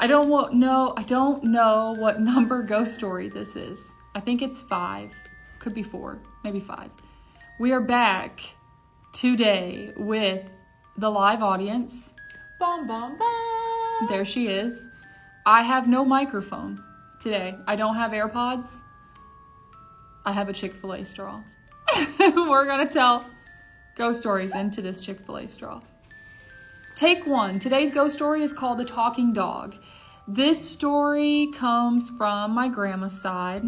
I don't know what number ghost story this is. I think it's 5. Could be 4, maybe 5. We are back today with the live audience. Bum, bum, bum. There she is. I have no microphone today. I don't have AirPods. I have a Chick-fil-A straw. We're going to tell ghost stories into this Chick-fil-A straw. Take 1. Today's ghost story is called The Talking Dog. This story comes from my grandma's side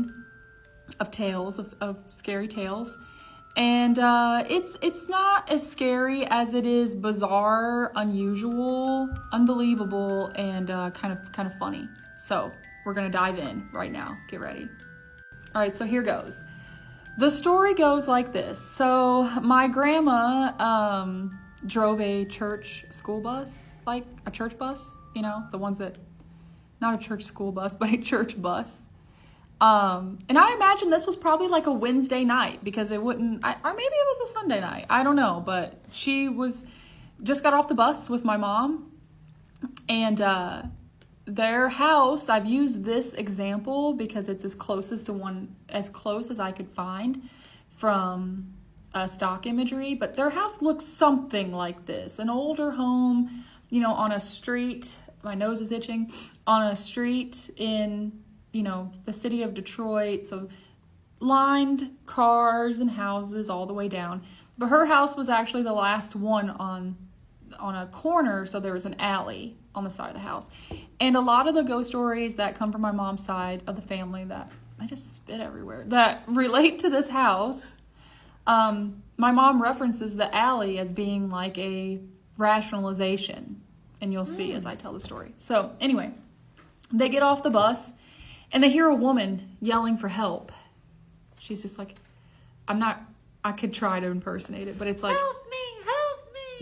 of tales, of scary tales. And it's not as scary as it is bizarre, unusual, unbelievable, and kind of funny. So we're gonna dive in right now. Get ready. All right, so here goes. The story goes like this. So my grandma drove a church school bus, like a church bus, you know, the ones that, not a church school bus, but a church bus. And I imagine this was probably like a Wednesday night because it wouldn't, or maybe it was a Sunday night. I don't know, but she just got off the bus with my mom, and their house, I've used this example because it's as close as I could find from stock imagery, but their house looks something like this. An older home, you know, on a street, my nose is itching, on a street in, you know, the city of Detroit, so lined cars and houses all the way down. But her house was actually the last one on a corner, so there was an alley on the side of the house. And a lot of the ghost stories that come from my mom's side of the family, that I just spit everywhere, that relate to this house, my mom references the alley as being like a rationalization, and you'll see as I tell the story. So anyway, they get off the bus and they hear a woman yelling for help. She's just like, I could try to impersonate it, but it's like, Help me.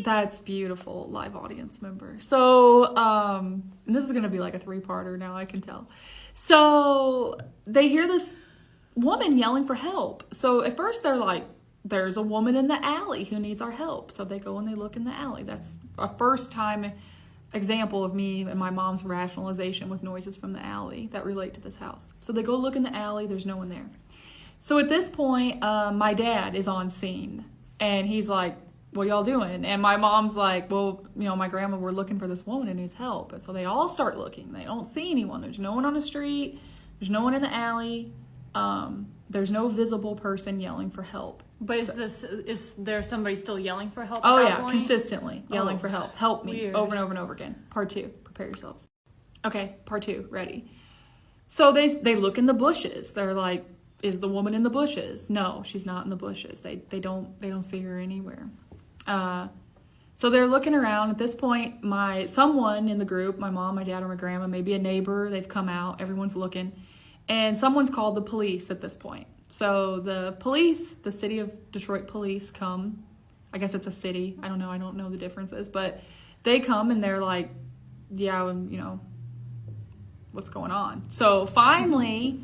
That's beautiful, live audience member. So, this is gonna be like a 3-parter now, I can tell. So they hear this woman yelling for help. So at first they're like, there's a woman in the alley who needs our help. So they go and they look in the alley. That's a first time example of me and my mom's rationalization with noises from the alley that relate to this house. So they go look in the alley, there's no one there. So at this point, my dad is on scene and he's like, what y'all doing? And my mom's like, well, you know, my grandma, we're looking for this woman who needs help. And so they all start looking. They don't see anyone. There's no one on the street. There's no one in the alley. There's no visible person yelling for help. But is there somebody still yelling for help? Oh at that yeah, point? consistently yelling for help. Help me. Weird. Over and over and over again. Part 2. Prepare yourselves. Okay, part 2. Ready. So they look in the bushes. They're like, is the woman in the bushes? No, she's not in the bushes. They don't see her anywhere. So they're looking around. At this point, someone in the group, my mom, my dad, or my grandma, maybe a neighbor, they've come out. Everyone's looking. And someone's called the police at this point. So the police, the city of Detroit police come. I guess it's a city. I don't know the differences. But they come and they're like, yeah, you know, what's going on? So finally,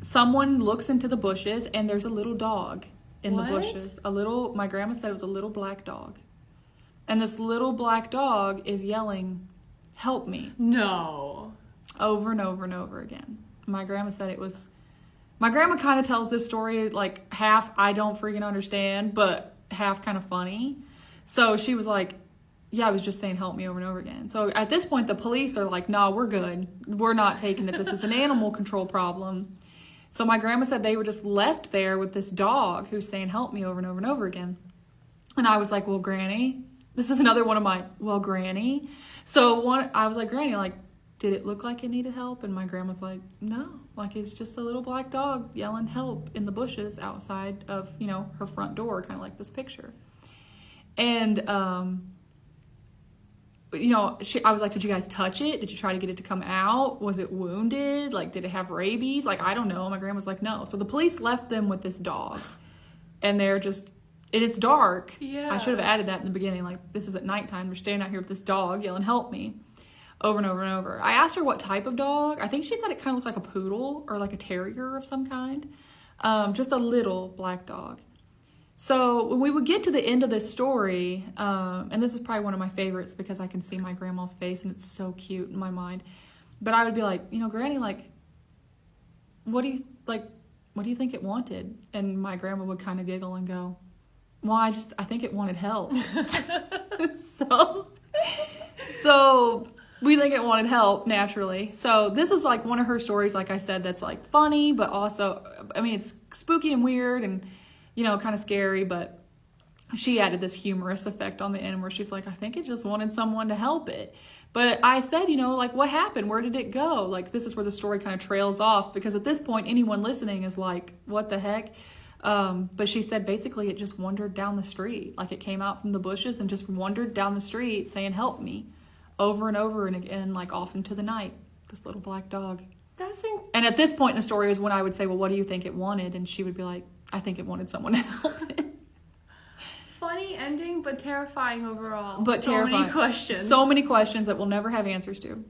someone looks into the bushes and there's a little dog in the bushes. My grandma said it was a little black dog. And this little black dog is yelling, help me. No. Over and over and over again. My grandma said it was... My grandma kind of tells this story like half I don't freaking understand, but half kind of funny. So she was like, yeah, I was just saying help me over and over again. So at this point, the police are like, no, we're good. We're not taking it. This is an animal control problem. So my grandma said they were just left there with this dog who's saying help me over and over and over again. And I was like, well, Granny, this is another one of my, well, Granny. So I was like, Granny, like, did it look like it needed help? And my grandma's like, no, like it's just a little black dog yelling help in the bushes outside of, you know, her front door, kind of like this picture. And, you know, I was like, did you guys touch it? Did you try to get it to come out? Was it wounded? Like, did it have rabies? Like, I don't know. My grandma's like, no. So the police left them with this dog and they're just, and it's dark. Yeah. I should have added that in the beginning. Like, this is at nighttime. We're standing out here with this dog yelling, help me. Over and over and over. I asked her what type of dog. I think she said it kind of looked like a poodle or like a terrier of some kind. Just a little black dog. So when we would get to the end of this story, and this is probably one of my favorites because I can see my grandma's face and it's so cute in my mind. But I would be like, Granny, like, what do you think it wanted? And my grandma would kind of giggle and go, well, I think it wanted help. So we think it wanted help naturally. So this is like one of her stories, like I said, that's like funny, but also, I mean, it's spooky and weird and, kind of scary, but she added this humorous effect on the end where she's like, I think it just wanted someone to help it. But I said, like, what happened? Where did it go? Like, this is where the story kind of trails off, because at this point, anyone listening is like, what the heck? But she said basically it just wandered down the street. Like, it came out from the bushes and just wandered down the street saying, help me, over and over and again, like off into the night, this little black dog. And at this point in the story is when I would say, well, what do you think it wanted? And she would be like, I think it wanted someone to help it. Funny ending, but terrifying overall. But so terrifying. many questions. So many questions that we'll never have answers to.